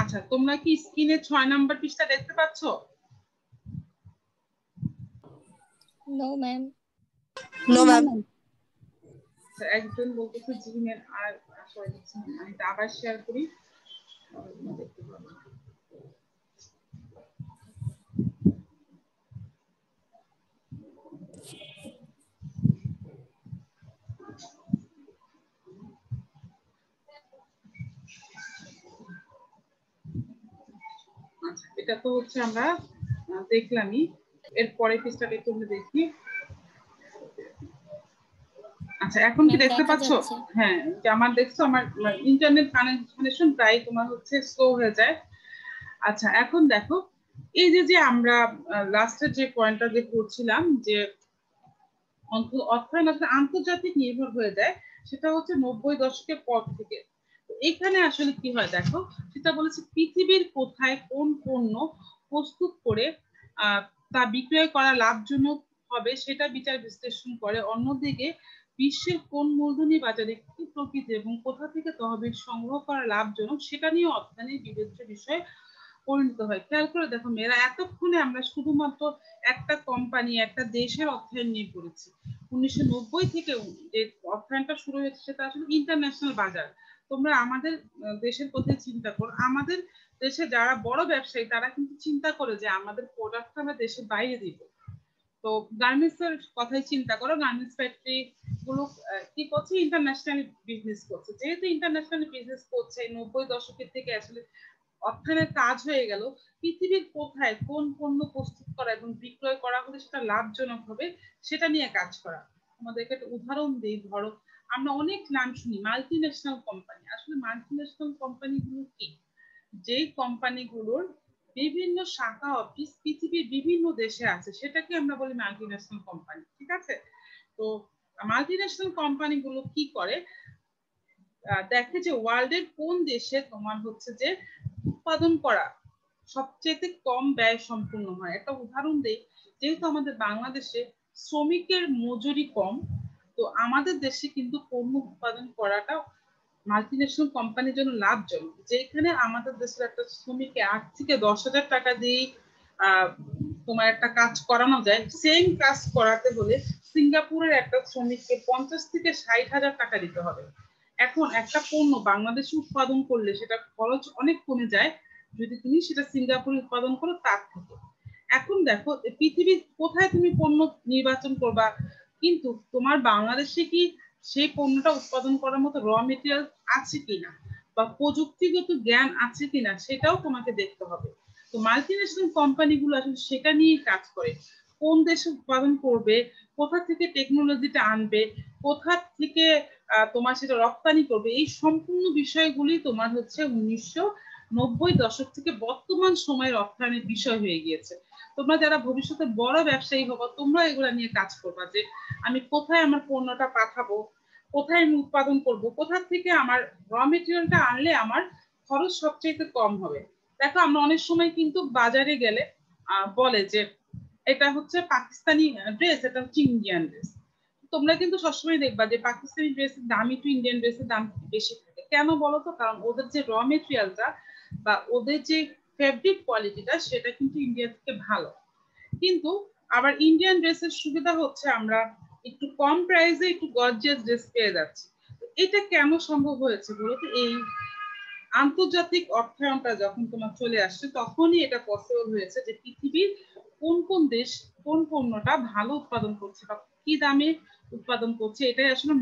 আচ্ছা, তোমরা কি স্ক্রিনে 6 নাম্বার পৃষ্ঠা দেখতে পাচ্ছ? No ma'am. No ma'am. একজন বলতেছে জিমেল আর আসলে আমি এটা আবার শেয়ার করি, দেখতে পাবো। আচ্ছা, এটা তো হচ্ছে আমরা দেখলামই। এর পরের পৃষ্ঠাটা একটু আমরা দেখি। আচ্ছা, এখন কি ম্যাম দেখতে দেখা পাচ্ছ? যাচ্ছে। হ্যাঁ, যে আমার দেখছো আমার ইন্টারনেট কানেকশন প্রায় তোমার হচ্ছে স্লো হয়ে যায়। আচ্ছা, এখন দেখো এই যে আমরা লাস্টের যে পয়েন্টটা যে পড়ছিলাম যে অর্থায়ন আসলে আন্তর্জাতিক নির্ভর হয়ে যায়, সেটা হচ্ছে 90 দশকের পর থেকে। তো এখানে আসলে কি হয় দেখো, সেটা বলেছে পৃথিবীর কোথায় কোন পণ্য প্রস্তুত করে তা বিক্রয় করা লাভজনক হবে সেটা বিচার বিশ্লেষণ করে। অন্যদিকে বিশ্বের কোন মূলধনী বাজারে কি প্রকৃতি এবং কোথা থেকে তহবিল সংগ্রহ করা লাভজনক সেটা নিয়ে অর্থনীতির বিবেচ্য বিষয় পরিণত হয়। খেয়াল করে দেখো মেয়েরা, এতক্ষণে আমরা শুধুমাত্র একটা কোম্পানি একটা দেশের অর্থায়ন নিয়ে পড়েছি। 1990 থেকে যে অর্থায়নটা শুরু হয়েছে সেটা আসলে ইন্টারন্যাশনাল বাজার। তোমরা আমাদের দেশের কথা চিন্তা করো, আমাদের দেশে যারা বড় ব্যবসায়ী তারা কিন্তু চিন্তা করে যে আমাদের প্রোডাক্ট আমরা দেশের বাইরে দিব। তো গার্মেন্টস এর কথাই চিন্তা করো, গার্মেন্টস ফ্যাক্টরি গুলো কি করছে, ইন্টারন্যাশনাল বিজনেস করছে। যেহেতু ইন্টারন্যাশনাল বিজনেস করছে 90 দশকের থেকে আসলে অর্থায়নের কাজ হয়ে গেল পৃথিবীর কোথায় কোন পণ্য প্রস্তুত করা এবং বিক্রয় করা হলে সেটা লাভজনক হবে সেটা নিয়ে কাজ করা। আমাদেরকে একটা উদাহরণ দিই, ধরো আমরা অনেক নাম শুনি মাল্টি ন্যাশনাল কোম্পানি। আসলে মাল্টি ন্যাশনাল কোম্পানি গুলো কি? যেই কোম্পানিগুলোর বিভিন্ন শাখা অফিস পৃথিবীর বিভিন্ন দেশে আছে সেটাকে আমরা বলি মাল্টি ন্যাশনাল কোম্পানি, ঠিক আছে? তো মাল্টি ন্যাশনাল কোম্পানি গুলো কি করে, দেখে যে ওয়ার্ল্ডের কোন দেশে তোমার হচ্ছে যে উৎপাদন করা সবচেয়ে কম ব্যয় সম্পূর্ণ হয়। একটা উদাহরণ দেই, যেহেতু আমাদের বাংলাদেশে শ্রমিকের মজুরি কম, তো আমাদের দেশে কিন্তু পণ্য উৎপাদন করাটা মাল্টিনেশনাল কোম্পানির জন্য লাভজনক। যেখানে আমাদের দেশের একটা শ্রমিককে 8 থেকে 10,000 টাকা দিয়ে তোমার একটা কাজ করানো যায়, সেম কাজ করাতে হলে সিঙ্গাপুরের একটা শ্রমিককে 50 থেকে 60,000 টাকা দিতে হবে। এখন একটা পণ্য বাংলাদেশে উৎপাদন করলে সেটা খরচ অনেক কমে যায় যদি তুমি সেটা সিঙ্গাপুরে উৎপাদন করো তার থেকে। এখন দেখো পৃথিবীর কোথায় তুমি পণ্য নির্বাচন করবা, কিন্তু তোমার বাংলাদেশে কি সেই পণ্যটা উৎপাদন করার মতো র মেটেরিয়াল আছে কিনা বা প্রযুক্তিগত জ্ঞান আছে কিনা সেটাও তোমাকে দেখতে হবে। তো মাল্টিন্যাশনাল কোম্পানিগুলো আসলে সেটা নিয়ে কাজ করে, কোন দেশে উৎপাদন করবে, কোথা থেকে টেকনোলজিটা আনবে, কোথা থেকে তোমার সেটা রপ্তানি করবে, এই সম্পূর্ণ বিষয়গুলি তোমার হচ্ছে 1990 দশক থেকে বর্তমান সময়ের অর্থায়নের বিষয় হয়ে গিয়েছে। তোমরা যারা ভবিষ্যতে বড় ব্যবসায়ী হবো তোমরা এগুলা নিয়ে কাজ করবা, যে আমি কোথায় আমার পণ্যটা পাঠাবো, কোথায় আমি উৎপাদন করব, কোথা থেকে আমার র মেটেরিয়ালটা আনলে আমার খরচ সবচেয়ে কম হবে। দেখো আমরা অনেক সময় কিন্তু বাজারে গেলে বলে যে এটা হচ্ছে পাকিস্তানি ড্রেস, এটা হচ্ছে ইন্ডিয়ান ড্রেস। তোমরা কিন্তু সবসময় দেখবা যে পাকিস্তানি ড্রেসের দাম একটু ইন্ডিয়ান ড্রেসের দাম বেশি থাকে। কেন বলো তো? কারণ ওদের যে র মেটেরিয়ালটা বা ওদের যে ফেব্রিক কোয়ালিটিটা সেটা কিন্তু ইন্ডিয়া থেকে ভালো। কিন্তু আবার ইন্ডিয়ান ড্রেসের সুবিধা হচ্ছে আমরা একটু কম প্রাইসে একটু গর্জিয়াস ড্রেস পেয়ে যাচ্ছি। এটা কেন সম্ভব হয়েছে বলতো? এই আন্তর্জাতিক অর্থায়নটা যখন তোমার চলে আসছে তখনই এটা পসিবল হয়েছে যে পৃথিবীর কোন কোন দেশ কোন পণ্যটা ভালো উৎপাদন করছে বা কি দামে উৎপাদন করছে, এটাই আসলে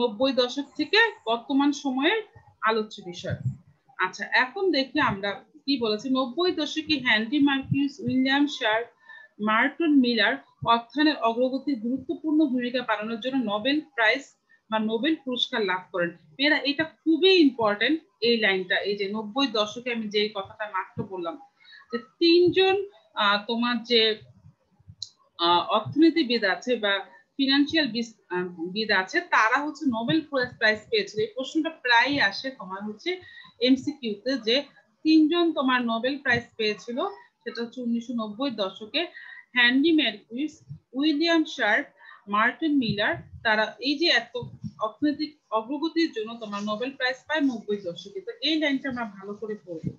90 দশক থেকে বর্তমান সময়ের আলোচ্য বিষয়। আচ্ছা, এখন দেখি আমরা কি বলেছি। 90 দশকে হেনরি মার্কিউস, উইলিয়াম শার্প, মার্টন মিলার অর্থায়নের অগ্রগতির গুরুত্বপূর্ণ ভূমিকা পালনের জন্য নোবেল প্রাইজ বা নোবেল পুরস্কার লাভ করেন। মেয়েরা এটা খুবই ইম্পর্টেন্ট, এই লাইনটা, এই যে 90 দশকে আমি যে কথাটা মাত্র বললাম যে তিনজন তোমার যে অর্থনীতিবিদ আছে বা ফিনান্সিয়াল বিদ আছে, তারা হচ্ছে নোবেল প্রাইজ পেয়েছিল। এই প্রশ্নটা প্রায়ই আসে তোমার হচ্ছে এমসিকিউতে, যে তিনজন তোমার নোবেল প্রাইজ পেয়েছিল, সেটা হচ্ছে 1990 দশকে। হ্যান্ডি Markowitz, William Sharpe, Martin Miller, তারা এই যে এত অর্থনৈতিক অগ্রগতির জন্য তোমার নোবেল প্রাইজ পায় 90 দশকে। তো এই লাইনটা আমরা ভালো করে পড়বো।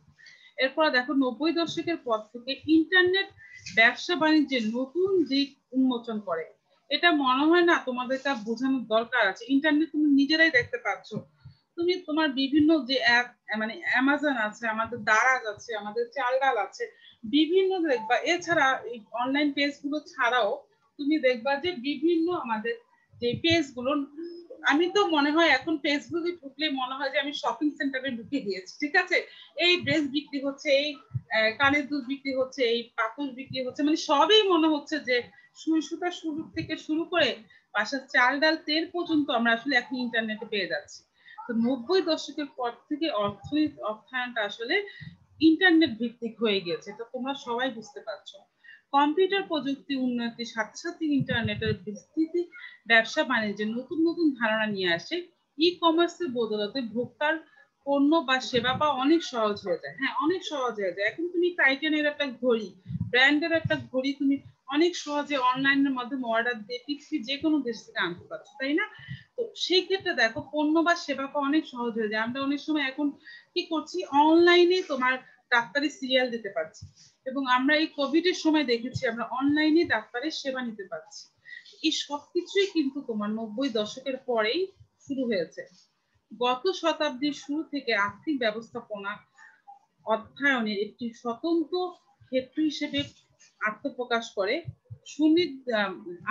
এরপর দেখো 90 দশকের পর থেকে ইন্টারনেট ব্যবসা বাণিজ্যের নতুন দিক উন্মোচন করে। এটা মনে হয় না তোমাদের তা বোঝানোর দরকার আছে, ইন্টারনেট তুমি নিজেরাই দেখতে পাচ্ছ। তুমি তোমার বিভিন্ন যে অ্যাপ, মানে অ্যামাজন আছে, আমাদের দারাজ আছে, আমাদের চালডাল আছে, বিভিন্ন দেখবা। এছাড়া এই অনলাইন পেজ গুলো ছাড়াও তুমি দেখবা যে বিভিন্ন আমাদের যে পেজ গুলো, আমি তো মনে হয় এখন ফেসবুকে ঢুকলে মনে হয় যে আমি শপিং সেন্টারে ঢুকে গিয়েছি, ঠিক আছে। এই ড্রেস বিক্রি হচ্ছে, এই কানের দুল বিক্রি হচ্ছে, এই পাথর বিক্রি হচ্ছে, মানে সবই মনে হচ্ছে যে সুই সুতা শুরু থেকে শুরু করে বাসার চাল ডাল তেল পর্যন্ত আমরা আসলে এখন ইন্টারনেটে পেয়ে যাচ্ছি। তো 90 দশকের পর থেকে অর্থায়নটা আসলে ইন্টারনেট ভিত্তিক হয়ে গেছে, তো তোমরা সবাই বুঝতে পারছো। কম্পিউটার প্রযুক্তি উন্নতির সাথে সাথে ইন্টারনেটের বিস্তৃতি ব্যবসা বাণিজ্যে নতুন নতুন ধারণা নিয়ে আসে। ই কমার্সের বদৌলতে ভোক্তার পণ্য বা সেবা পাওয়া অনেক সহজ হয়ে যায়। হ্যাঁ, অনেক সহজ হয়ে যায়। এখন তুমি টাইটানের একটা ঘড়ি, ব্র্যান্ডের একটা ঘড়ি তুমি অনেক সহজে অনলাইনের মাধ্যমে অর্ডার দিয়ে পৃথিবীর যে কোনো দেশ থেকে আনতে পারছো, তাই না? তো সেই ক্ষেত্রে দেখো পণ্য বা সেবা পাওয়া অনেক সহজ হয়ে যায়। আমরা অনেক সময় এখন কি করছি, অনলাইনে তোমার ডাক্তারি সিরিয়াল দিতে পারছি, এবং আমরা এই কোভিড এর সময় দেখেছি আমরা অনলাইনে ডাক্তারের সেবা নিতে পারছি। এই সবকিছুই কিন্তু তোমার 90 দশকের পরেই শুরু হয়েছে। গত শতাব্দীর শুরু থেকে আর্থিক ব্যবস্থাপনা অধ্যয়নের একটি স্বতন্ত্র ক্ষেত্র হিসেবে আত্মপ্রকাশ করে।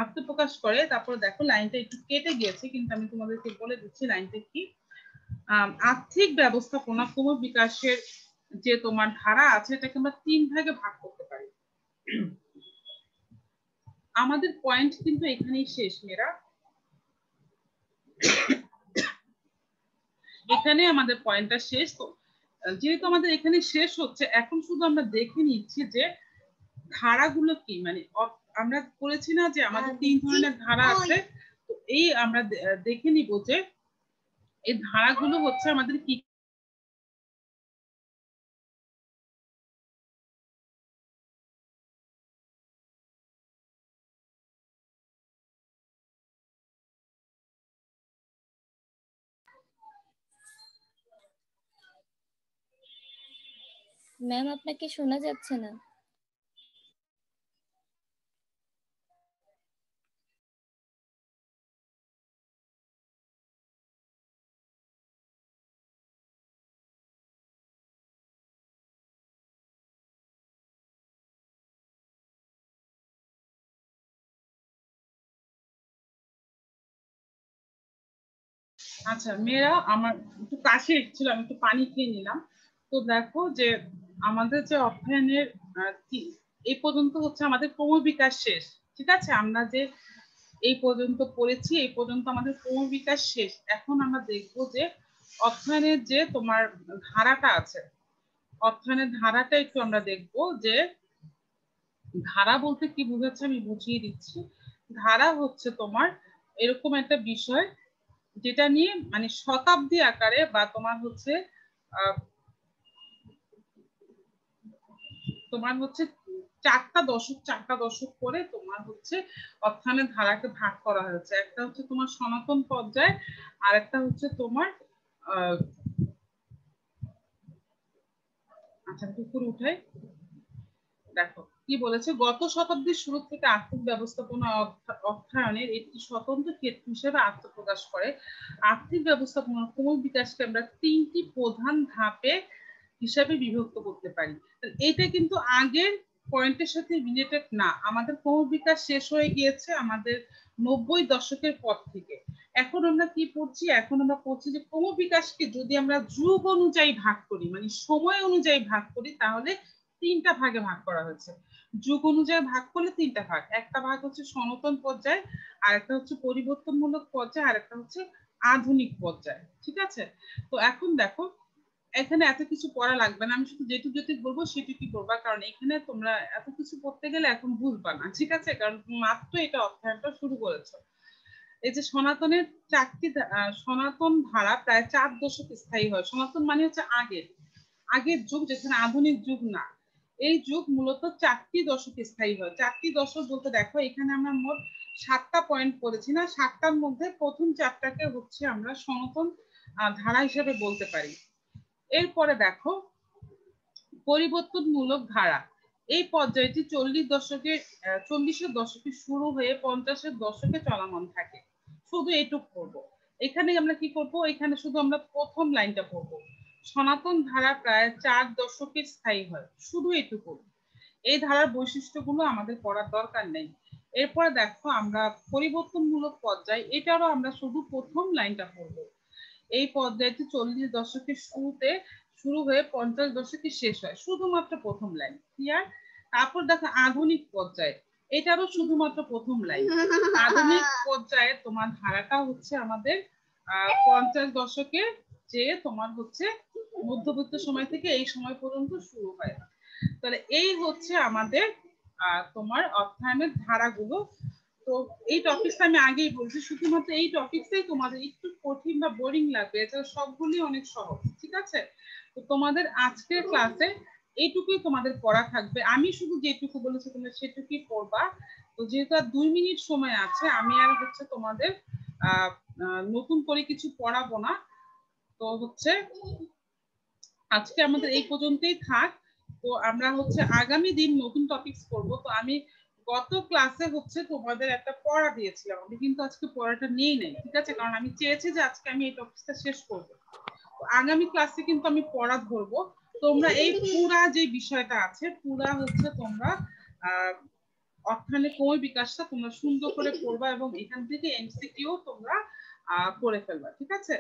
আত্মপ্রকাশ করে। তারপর দেখো লাইনটা একটু কেটে গিয়েছে, কিন্তু আমি তোমাদেরকে বলে দিচ্ছি লাইনটা কি। আর্থিক ব্যবস্থাপনা ক্রমবিকাশের যে তোমার ধারা আছে, এটাকে আমরা 3 ভাগে ভাগ করতে পারি। আমাদের পয়েন্ট কিন্তু এখানেই শেষ মেয়েরা, এখানে আমাদের পয়েন্টটা শেষ। তো যেহেতু আমাদের এখানে শেষ হচ্ছে, এখন শুধু আমরা দেখে নিচ্ছি যে ধারাগুলো কি, মানে আমরা করেছি না যে আমাদের 3 ধরনের ধারা আছে। তো এই আমরা দেখে নিব যে এই ধারাগুলো হচ্ছে আমাদের কি। ম্যাম আপনাকে শোনা যাচ্ছে না। আচ্ছা মেয়েরা, আমার একটু কাশি এসেছিল, আমি একটু পানি খেয়ে নিলাম। তো দেখো যে আমাদের যে অধ্যয়নের এই পর্যন্ত হচ্ছে আমাদের ক্রমবিকাশ শেষ, ঠিক আছে। আমরা যে এই পর্যন্ত পড়েছি, এই পর্যন্ত আমাদের ক্রমবিকাশ শেষ। এখন আমরা দেখবো যে অধ্যয়নের যে তোমার ধারাটা আছে, অধ্যয়নের ধারাটা একটু আমরা দেখবো যে ধারা বলতে কি বোঝাচ্ছে আমি বুঝিয়ে দিচ্ছি। ধারা হচ্ছে তোমার এরকম একটা বিষয় যেটা নিয়ে মানে শতাব্দী আকারে বা তোমার হচ্ছে তোমার হচ্ছে 4টা দশক করে তোমার হচ্ছে অধ্যয়নের ধারাকে ভাগ করা হয়েছে। একটা হচ্ছে তোমার সনাতন পর্যায়, আর একটা হচ্ছে তোমার আহ আচ্ছা পুকুর উঠাই। দেখো কি বলেছে, গত শতাব্দীর শুরু থেকে আর্থিক ব্যবস্থাপনা অর্থায়নের একটি স্বতন্ত্র ক্ষেত্র হিসেবে আত্মপ্রকাশ করে। আর্থিক ব্যবস্থাপনার ক্রমবিকাশকে আমরা 3টি প্রধান ধাপে হিসাবে বিভক্ত করতে পারি। এইটা কিন্তু আগের পয়েন্টের সাথে রিলেটেড না। আমাদের ক্রমবিকাশ শেষ হয়ে গিয়েছে আমাদের 90 দশকের পর থেকে। এখন আমরা কি পড়ছি, এখন আমরা পড়ছি যে ক্রমবিকাশকে যদি আমরা যুগ অনুযায়ী ভাগ করি, মানে সময় অনুযায়ী ভাগ করি, তাহলে 3টা ভাগে ভাগ করা হয়েছে। যুগ অনুযায়ী ভাগ করলে 3টা ভাগ, একটা ভাগ হচ্ছে সনাতন পর্যায়, আর একটা হচ্ছে পরিবর্তনমূলক পর্যায়, আর একটা হচ্ছে আধুনিক পর্যায়। ঠিক আছে, তো এখন দেখো এখানে এত কিছু পড়া লাগবে না, আমি শুধু যেটুকু যেটুকু বলবো সেটুকুই পড়বা, কারণ এখানে তোমরা এত কিছু পড়তে গেলে এখন বুঝবা না। ঠিক আছে, কারণ মাত্র এটা অধ্যয়নটা শুরু করেছো। এই যে সনাতনের সনাতন ধারা প্রায় 4 দশক স্থায়ী হয়। সনাতন মানে হচ্ছে আগের যুগ, যেখানে আধুনিক যুগ না। এই যুগ মূলত 4টি দশক স্থায়ী হয়। 4টি দশক বলতে দেখো এখানে আমরা মোট 7টা পয়েন্ট পড়েছি না, 7টার মধ্যে প্রথম 4টাকে হচ্ছে আমরা সনাতন ধারা হিসেবে বলতে পারি। এরপরে দেখো পরিবর্তনমূলক ধারা, এই পর্যায়টি 40-এর দশকে শুরু হয়ে 50-এর দশকে চলমান থাকে। শুধু এইটুক পড়বো। এখানে আমরা কি করব, এখানে শুধু আমরা প্রথম লাইনটা পড়বো। সনাতন ধারা প্রায় 4 দশকের স্থায়ী হয়, শুধু এইটুকু। এই ধারার বৈশিষ্ট্যগুলো আমাদের পড়ার দরকার নেই। এরপরে দেখো আমরা পরিবর্তনমূলক পর্যায়, এটারও আমরা শুধু প্রথম লাইনটা পড়বো। এই পর্যায়টি 40 দশকের শুরুতে শুরু হয়ে 50 দশকে শেষ হয়, শুধুমাত্র প্রথম লাইন। ক্লিয়ার? তারপর দেখো আধুনিক পর্যায়ে, এটারও শুধুমাত্র প্রথম লাইন। আধুনিক পর্যায়ে তোমার ধারাটা হচ্ছে আমাদের 50 দশকে, যে তোমার হচ্ছে মধ্যবর্তী সময় থেকে এই সময় পর্যন্ত শুরু হয়। তাহলে এই হচ্ছে আমাদের তোমার অধ্যয়নের ধারাগুলো। তো এই টপিকটা আমি আগেই বলছি, শুধুমাত্র এই টপিকটাই তোমাদের একটু কঠিন বা বোরিং লাগবে, এছাড়া সবগুলি অনেক সহজ। ঠিক আছে, তো তোমাদের আজকের ক্লাসে এইটুকুই তোমাদের পড়া থাকবে। আমি শুধু যেটুকু বলেছি তোমরা সেটুকুই পড়বা। তো যেহেতু আর 2 মিনিট সময় আছে, আমি আর হচ্ছে তোমাদের নতুন করে কিছু পড়াবো না। তো হচ্ছে আজকে আমাদের এই পর্যন্তই থাক। তো আমরা হচ্ছে আগামী দিন নতুন টপিকস করব। তো আমি গত ক্লাসে হচ্ছে তোমাদের একটা পড়া দিয়েছিলাম, আমি কিন্তু আজকে পড়াটা নিয়ে নেই। ঠিক আছে, কারণ আমি চেয়েছি যে আজকে আমি এই টপিকটা শেষ করব। তো আগামী ক্লাসে কিন্তু আমি পড়া ধরবো। তোমরা এই পুরা যে বিষয়টা আছে, পুরা হচ্ছে তোমরা অর্থনৈতিক ক্রয় বিকাশটা তোমরা সুন্দর করে পড়বা, এবং এখান থেকে এমসিকিউ তোমরা করে ফেলবা। ঠিক আছে,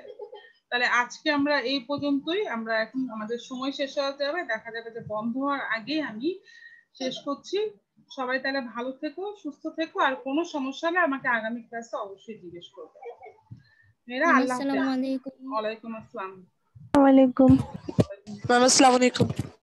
তাহলে আজকে আমরা এই পর্যন্তই। আমরা এখন আমাদের সময় শেষ হয়ে যাবে, দেখা যাবে যে বন্ধ হওয়ার আগে আমি শেষ করছি। সবাই তাহলে ভালো থেকো, সুস্থ থেকো, আর কোনো সমস্যা হলে আমাকে আগামী ক্লাসে অবশ্যই জিজ্ঞেস করবে। মেয়েরা আল্লাহ হাফেজ। আসসালামু আলাইকুম। ওয়ালাইকুম আসসালাম। ওয়ালাইকুম। ম্যাম আসসালামু আলাইকুম।